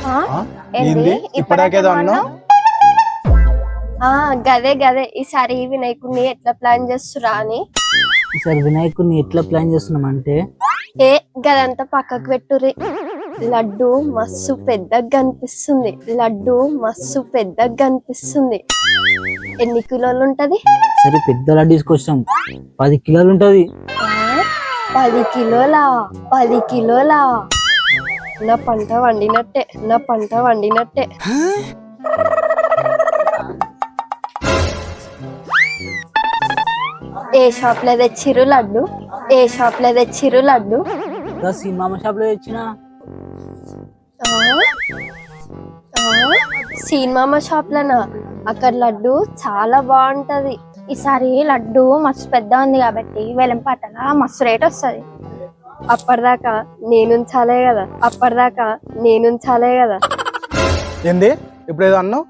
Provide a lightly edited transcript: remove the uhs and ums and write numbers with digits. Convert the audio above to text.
ఆ? ఏంది ఇప్పటికేదో అన్నావు? ఆ, గదే గదే ఈసారి వినాయకుడిని ఎట్లా ప్లాన్ చేస్తురా అని. ఈసారి వినాయకుడిని ఎట్లా ప్లాన్ చేస్తున్నాం అంటే ఏ గదంతా పక్కకు పెట్టుర్రి. లడ్డు మస్తు పెద్దగా కనిపిస్తుంది. లడ్డు మస్తు పెద్దగా కనిపిస్తుంది. ఎన్ని కిలోలు ఉంటది? సరే పెద్ద లడ్డు తీసుకొచ్చాం 10 కిలోలు ఉంటది. ఆ, 10 కిలోలా? 10 కిలోలా? నా పంట వండినట్టే, నా పంట వండినట్టే. ఏ షాప్ లో తెచ్చిర్రు లడ్డు? ఏ షాప్ లో తెచ్చిర్రు లడ్డు? ఇంకా సినిమా షాప్ లో తెచ్చిన సీన్మామ షాప్ లోనా? అక్కడ లడ్డు చాలా బాగుంటది. ఈసారి లడ్డు మస్తు పెద్ద ఉంది కాబట్టి వేలం పాటల మస్తు రేట్ వస్తుంది. అప్పటిదాకా నేనుంచాలే కదా, అప్పటిదాకా నేనుంచాలే కదా. ఏంది ఇప్పుడేదో అన్నావు?